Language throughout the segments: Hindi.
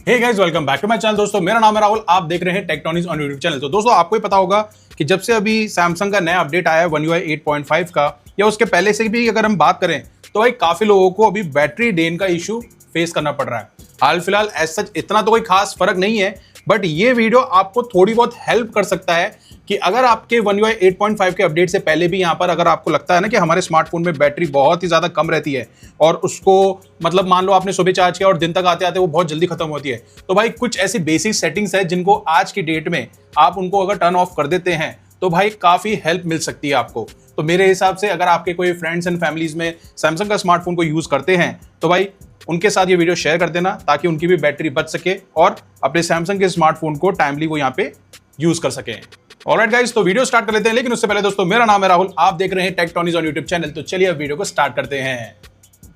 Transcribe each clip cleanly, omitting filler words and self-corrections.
Hey guys, welcome back to my channel. दोस्तों मेरा नाम है राहुल, आप देख रहे हैं टेक्टोनिक्स ऑन यूट्यूब चैनल। तो दोस्तों आपको ही पता होगा कि जब से अभी सैमसंग का नया अपडेट आया है One UI 8.5 का, या उसके पहले से भी अगर हम बात करें तो भाई काफी लोगों को अभी बैटरी ड्रेन का इशू फेस करना पड़ रहा है। हाल फिलहाल एज सच इतना तो कोई खास फर्क नहीं है, बट ये वीडियो आपको थोड़ी बहुत हेल्प कर सकता है कि अगर आपके One UI 8.5 के अपडेट से पहले भी यहाँ पर अगर आपको लगता है ना कि हमारे स्मार्टफोन में बैटरी बहुत ही ज़्यादा कम रहती है और उसको मतलब मान लो आपने सुबह चार्ज किया और दिन तक आते आते वो बहुत जल्दी खत्म होती है, तो भाई कुछ ऐसी बेसिक सेटिंग्स है जिनको आज की डेट में आप उनको अगर टर्न ऑफ कर देते हैं तो भाई काफ़ी हेल्प मिल सकती है आपको। तो मेरे हिसाब से अगर आपके कोई फ्रेंड्स एंड फैमिलीज में सैमसंग का स्मार्टफोन को यूज़ करते हैं तो भाई उनके साथ ये वीडियो शेयर कर देना ताकि उनकी भी बैटरी बच सके और अपने सैमसंग के स्मार्टफोन को टाइमली वो यहाँ पे यूज़ कर सकें। ऑलराइट गाइस, तो वीडियो स्टार्ट कर लेते हैं, लेकिन उससे पहले दोस्तों मेरा नाम है राहुल, आप देख रहे हैं टेक्टोनिक्स ऑन यूट्यूब चैनल। तो चलिए अब वीडियो को स्टार्ट करते हैं।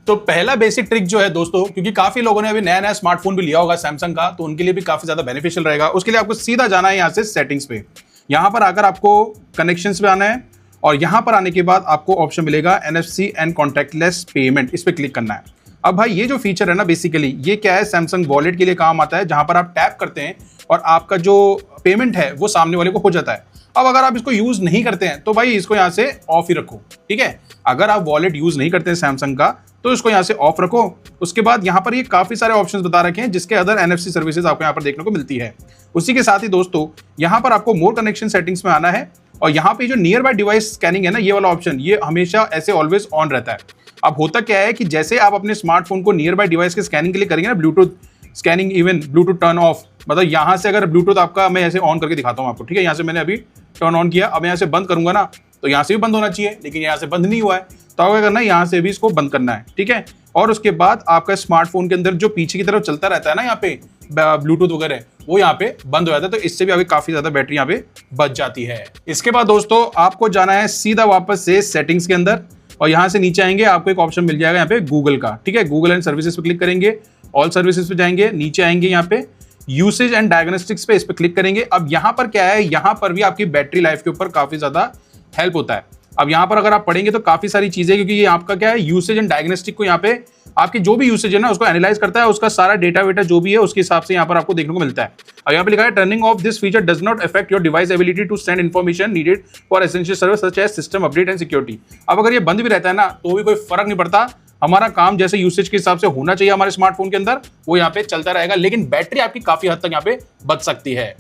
तो पहला बेसिक ट्रिक जो है दोस्तों, क्योंकि काफी लोगों ने अभी नया नया स्मार्टफोन भी लिया होगा सैमसंग का, तो उनके लिए भी काफी ज्यादा बेनिफिशियल रहेगा। उसके लिए आपको सीधा जाना है यहाँ से सेटिंग्स पे। यहाँ पर आकर आपको कनेक्शंस पे आना है और यहाँ पर आने के बाद आपको ऑप्शन मिलेगा NFC एंड कॉन्टैक्टलेस पेमेंट, इस पर क्लिक करना है। अब भाई ये जो फीचर है ना, बेसिकली ये क्या है, सैमसंग वॉलेट के लिए काम आता है, जहां पर आप टैप करते हैं और आपका जो पेमेंट है वो सामने वाले को हो जाता है। अब अगर आप इसको यूज नहीं करते हैं तो भाई इसको यहाँ से ऑफ ही रखो, ठीक है। अगर आप वॉलेट यूज नहीं करते हैं सैमसंग का तो इसको यहाँ से ऑफ रखो। उसके बाद यहाँ पर ये काफी सारे ऑप्शंस बता रखे हैं जिसके अदर NFC सर्विसेज आपको यहाँ पर देखने को मिलती है। उसी के साथ ही दोस्तों यहाँ पर आपको मोर कनेक्शन सेटिंग्स में आना है और यहाँ पे जो नियर बाय डिवाइस स्कैनिंग है ना, ये वाला ऑप्शन ये हमेशा ऐसे ऑलवेज ऑन रहता है। अब होता क्या है कि जैसे आप अपने स्मार्टफोन को नियर बाय डिवाइस के स्कैनिंग के लिए करेंगे ना, Bluetooth scanning, even Bluetooth turn off, मतलब यहाँ से अगर ब्लूटूथ आपका, मैं ऐसे ऑन करके दिखाता हूँ आपको, ठीक है। यहाँ से मैंने अभी टर्न ऑन किया, अब यहाँ से बंद करूंगा ना तो यहाँ से भी बंद होना चाहिए, लेकिन यहाँ से बंद नहीं हुआ है, तो आपको क्या करना है, यहाँ से भी इसको बंद करना है, ठीक है। और उसके बाद आपका स्मार्टफोन के अंदर जो पीछे की तरफ चलता रहता है ना यहाँ पे ब्लूटूथ वगैरह, वो यहाँ पे बंद हो जाता है, तो इससे भी अभी काफी ज्यादा बैटरी यहाँ पे बच जाती है। इसके बाद दोस्तों आपको जाना है सीधा वापस से सेटिंग्स के अंदर और यहाँ से नीचे आएंगे, आपको एक ऑप्शन मिल जाएगा यहाँ पे गूगल का, ठीक है। गूगल एंड सर्विसेज पे क्लिक करेंगे, ऑल सर्विसेज पे जाएंगे, नीचे आएंगे यहाँ पे यूसेज एंड डायग्नोस्टिक्स पे, इस पे क्लिक करेंगे। अब यहाँ पर क्या है, यहाँ पर भी आपकी बैटरी लाइफ के ऊपर काफी ज्यादा हेल्प होता है। अब यहाँ पर अगर आप पढ़ेंगे तो काफी सारी चीजें, क्योंकि ये आपका क्या है, यूसेज एंड डायग्नोस्टिक को यहाँ पे आपकी जो भी यूसेज है ना उसको एनालाइज करता है, उसका सारा डेटा वेटा जो भी है उसके हिसाब से यहाँ पर आपको देखने को मिलता है। अब यहाँ पे लिखा है turning off this feature does not affect your device ability to send information needed for essential service such as system update and security. अब अगर ये बंद भी रहता है ना तो भी कोई फर्क नहीं पड़ता, हमारा काम जैसे यूसेज के हिसाब से होना चाहिए हमारे स्मार्टफोन के अंदर वो यहाँ पे चलता रहेगा, लेकिन बैटरी आपकी काफी हद तक यहाँ पे बच सकती है।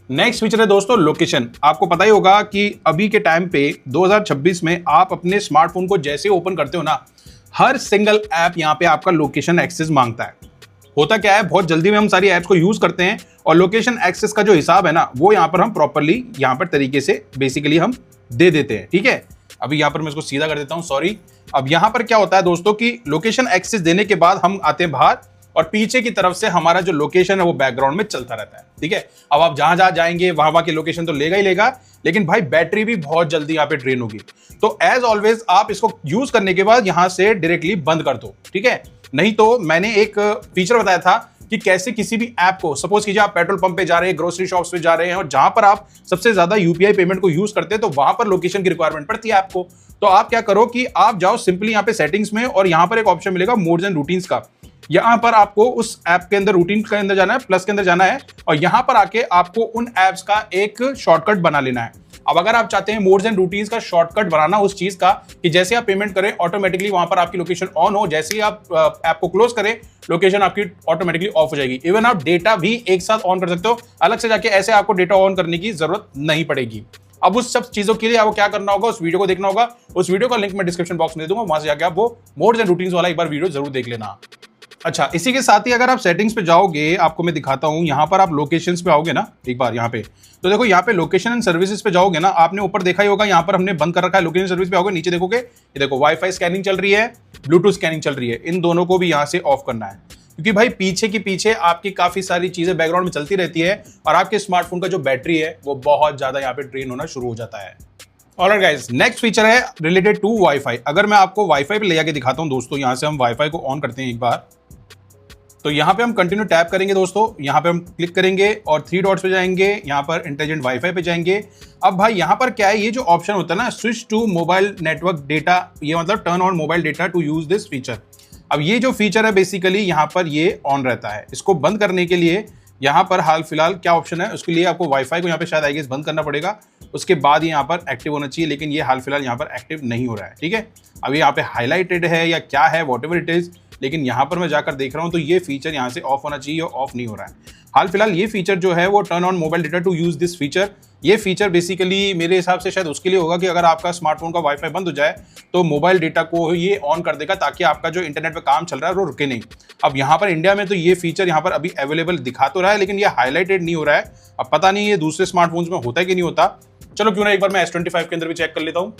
नेक्स्ट फीचर है दोस्तों लोकेशन। आपको पता ही होगा कि अभी के टाइम पे 2026 में आप अपने स्मार्टफोन को जैसे ओपन करते हो ना, हर सिंगल ऐप यहाँ पे आपका लोकेशन एक्सेस मांगता है। होता क्या है, बहुत जल्दी में हम सारी ऐप्स को यूज करते हैं और लोकेशन एक्सेस का जो हिसाब है ना वो यहाँ पर हम प्रॉपरली यहाँ पर तरीके से बेसिकली हम दे देते हैं, ठीक है। अभी यहाँ पर मैं इसको सीधा कर देता हूँ, सॉरी। अब यहाँ पर क्या होता है दोस्तों कि लोकेशन एक्सेस देने के बाद हम आते हैं बाहर और पीछे की तरफ से हमारा जो लोकेशन है वो बैकग्राउंड में चलता रहता है, ठीक है। अब आप जहां जहां जाएंगे वहां की लोकेशन तो लेगा ही लेगा, लेकिन भाई बैटरी भी बहुत जल्दी यहाँ पे ड्रेन होगी। तो एज ऑलवेज आप इसको यूज करने के बाद यहाँ से डायरेक्टली बंद कर दो, ठीक है। नहीं तो मैंने एक फीचर बताया था कि कैसे किसी भी ऐप को, सपोज कीजिए आप पेट्रोल पंप पे जा रहे हैं, ग्रोसरी शॉप्स पे जा रहे हैं और जहां पर आप सबसे ज्यादा UPI पेमेंट को यूज करते हैं तो वहां पर लोकेशन की रिक्वायरमेंट पड़ती है आपको। तो आप क्या करो कि आप जाओ सिंपली यहाँ पे सेटिंग्स में और यहाँ पर एक ऑप्शन मिलेगा मोड्स एंड रूटीन्स का। यहाँ पर आपको उस ऐप के अंदर रूटीन के अंदर जाना है, प्लस के अंदर जाना है और यहाँ पर आके आपको उन ऐप्स का एक शॉर्टकट बना लेना है। अब अगर आप चाहते हैं मोड्स एंड रूटीन्स का शॉर्टकट बनाना उस चीज का कि जैसे आप पेमेंट करें ऑटोमेटिकली वहां पर आपकी लोकेशन ऑन हो, जैसे ही आप ऐप को क्लोज करें लोकेशन आपकी ऑटोमेटिकली ऑफ हो जाएगी। इवन आप डेटा भी एक साथ ऑन कर सकते हो, अलग से जाके ऐसे आपको डेटा ऑन करने की जरूरत नहीं पड़ेगी। अब उस सब चीजों के लिए आपको क्या करना होगा, उस वीडियो को देखना होगा। उस वीडियो का लिंक मैं डिस्क्रिप्शन बॉक्स में दे दूंगा, वहां से जाके आप वो मोड्स एंड रूटीन्स वाला एक बार वीडियो जरूर देख लेना। अच्छा, इसी के साथ ही अगर आप सेटिंग्स पे जाओगे, आपको मैं दिखाता हूं, यहाँ पर आप लोकेशंस पे आओगे ना एक बार यहाँ पे, तो देखो यहाँ पे लोकेशन एंड सर्विसेज पे जाओगे ना, आपने ऊपर देखा ही होगा यहाँ पर हमने बंद कर रखा है। लोकेशन सर्विस पे आओगे, नीचे देखोगे ये देखो वाईफाई स्कैनिंग चल रही है, ब्लूटूथ स्कैनिंग चल रही है, इन दोनों को भी यहाँ से ऑफ करना है, क्योंकि भाई पीछे की पीछे आपकी काफी सारी चीजें बैकग्राउंड में चलती रहती है और आपके स्मार्टफोन का जो बैटरी है वो बहुत ज्यादा यहाँ पे ड्रेन होना शुरू हो जाता है। ऑलराइट गाइस, नेक्स्ट फीचर है रिलेटेड टू वाईफाई। अगर मैं आपको वाईफाई पे ले जाके दिखाता हूँ दोस्तों, यहाँ से हम वाईफाई को ऑन करते हैं एक बार, तो यहाँ पे हम कंटिन्यू टैप करेंगे दोस्तों, यहाँ पे हम क्लिक करेंगे और 3 डॉट्स पे जाएंगे, यहाँ पर इंटेलिजेंट वाईफाई पे जाएंगे। अब भाई यहाँ पर क्या है, ये जो ऑप्शन होता है ना switch to mobile network data, ये मतलब turn on mobile data to use this feature. अब ये जो फीचर है बेसिकली यहाँ पर ये ऑन रहता है। इसको बंद करने के लिए यहाँ पर हाल फिलहाल क्या ऑप्शन है, उसके लिए आपको वाईफाई को यहाँ पे शायद आई गेस बंद करना पड़ेगा, उसके बाद यहाँ पर एक्टिव होना चाहिए, लेकिन ये हाल फिलहाल यहाँ पर एक्टिव नहीं हो रहा है। ठीक है, अब यहाँ पे हाईलाइटेड है या क्या है, वॉट एवर इट इज, लेकिन यहाँ पर मैं जाकर देख रहा हूँ तो ये फीचर यहाँ से ऑफ होना चाहिए और ऑफ नहीं हो रहा है। हाल फिलहाल ये फीचर जो है वो turn on mobile data to use this feature, ये फीचर बेसिकली मेरे हिसाब से शायद उसके लिए होगा कि अगर आपका स्मार्टफोन का वाईफाई बंद हो जाए तो मोबाइल डेटा को ये ऑन कर देगा, ताकि आपका जो इंटरनेट पे काम चल रहा है वो रुके नहीं। अब यहाँ पर इंडिया में तो ये फीचर यहाँ पर अभी अवेलेबल दिखा तो रहा है, लेकिन ये हाईलाइटेड नहीं हो रहा है। अब पता नहीं ये दूसरे स्मार्टफोन्स में होता है कि नहीं होता। चलो क्यों ना एक बार मैं S25 के अंदर भी चेक कर लेता हूँ।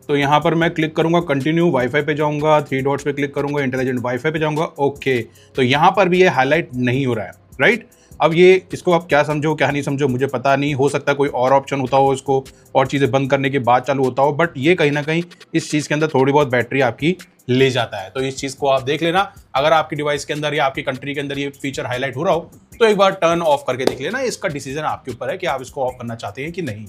तो यहाँ पर मैं क्लिक करूंगा कंटिन्यू, वाईफाई पे जाऊंगा, 3 डॉट्स पे क्लिक करूंगा, इंटेलिजेंट वाईफाई पे जाऊंगा, ओके। तो यहाँ पर भी ये हाईलाइट नहीं हो रहा है, राइट। अब ये इसको आप क्या समझो क्या नहीं समझो मुझे पता नहीं, हो सकता है कोई और ऑप्शन होता हो इसको और चीज़ें बंद करने के बाद चालू होता हो, बट ये कहीं ना कहीं इस चीज़ के अंदर थोड़ी बहुत बैटरी आपकी ले जाता है। तो इस चीज़ को आप देख लेना, अगर आपकी डिवाइस के अंदर या आपकी कंट्री के अंदर ये फीचर हाईलाइट हो रहा हो तो एक बार टर्न ऑफ करके देख लेना। इसका डिसीजन आपके ऊपर है कि आप इसको ऑफ करना चाहते हैं कि नहीं।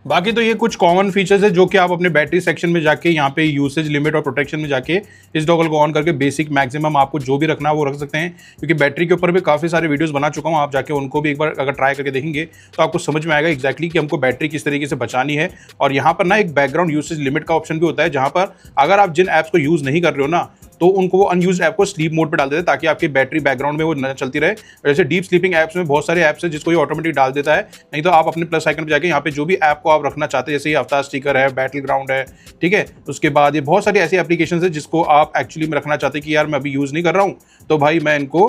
बाकी तो ये कुछ कॉमन फीचर्स है जो कि आप अपने बैटरी सेक्शन में जाके यहाँ पे यूसेज लिमिट और प्रोटेक्शन में जाके इस टॉगल को ऑन करके बेसिक मैक्सिमम आपको जो भी रखना है वो रख सकते हैं, क्योंकि बैटरी के ऊपर भी काफ़ी सारे वीडियोस बना चुका हूँ। आप जाके उनको भी एक बार अगर ट्राई करके देखेंगे तो आपको समझ में आएगा एक्जैक्टली कि हमको बैटरी किस तरीके से बचानी है। और यहाँ पर ना एक बैकग्राउंड यूसेज लिमिट का ऑप्शन भी होता है, जहाँ पर अगर आप जिन ऐप्स को यूज़ नहीं कर रहे हो ना तो उनको वो अनयूज्ड ऐप को स्लीप मोड पे डाल देते हैं, ताकि आपकी बैटरी बैकग्राउंड में वो न चलती रहे। जैसे डीप स्लीपिंग ऐप्स में बहुत सारे ऐप्स है जिसको ये ऑटोमेटिक डाल देता है। नहीं तो आप अपने प्लस आइकन पे जाके यहाँ पे जो भी ऐप को आप रखना चाहते हैं, जैसे ये अवतार स्टिकर है, बैटल ग्राउंड है, ठीक है, उसके बाद ये बहुत सारी ऐसी एप्लीकेशन है जिसको आप एक्चुअली में रखना चाहते हैं कि यार मैं अभी यूज़ नहीं कर रहा हूँ तो भाई मैं इनको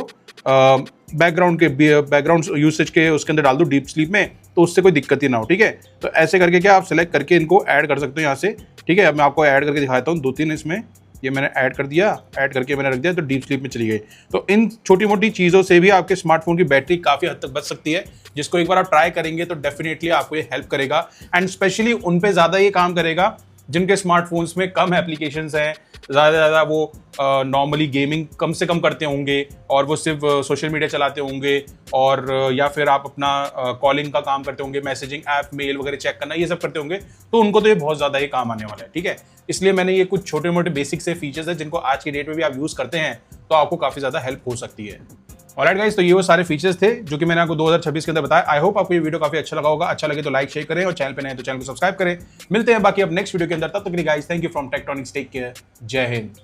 बैकग्राउंड यूसेज के उसके अंदर डाल दूँ डीप स्लीप में, तो उससे कोई दिक्कत ही ना हो। ठीक है, तो ऐसे करके क्या आप सिलेक्ट करके इनको ऐड कर सकते हो यहाँ से। ठीक है, अब मैं आपको ऐड करके दिखाता हूँ 2-3 इसमें, ये मैंने ऐड कर दिया, ऐड करके मैंने रख दिया तो डीप स्लीप में चली गई। तो इन छोटी मोटी चीज़ों से भी आपके स्मार्टफोन की बैटरी काफ़ी हद तक बच सकती है, जिसको एक बार आप ट्राई करेंगे तो डेफिनेटली आपको ये हेल्प करेगा। एंड स्पेशली उन पे ज़्यादा ये काम करेगा जिनके स्मार्टफोन्स में कम एप्लीकेशंस हैं, ज़्यादा वो नॉर्मली गेमिंग कम से कम करते होंगे और वो सिर्फ सोशल मीडिया चलाते होंगे, और या फिर आप अपना कॉलिंग का काम करते होंगे, मैसेजिंग ऐप, मेल वगैरह चेक करना, ये सब करते होंगे, तो उनको तो ये बहुत ज़्यादा ही काम आने वाला है। ठीक है, इसलिए मैंने ये कुछ छोटे मोटे बेसिक से फीचर्स है जिनको आज की डेट में भी आप यूज़ करते हैं तो आपको काफ़ी ज़्यादा हेल्प हो सकती है। ऑलराइट गाइस, तो ये वो सारे फीचर्स थे जो कि मैंने आपको 2026 के अंदर बताया। आई होप आपको ये वीडियो काफी अच्छा लगा होगा। अच्छा लगे तो लाइक शेयर करें और चैनल पे नए हैं तो चैनल को सब्सक्राइब करें। मिलते हैं बाकी अब नेक्स्ट वीडियो के अंदर, तब तक के लिए guys thank you from Tectonics, take care, जय हिंद।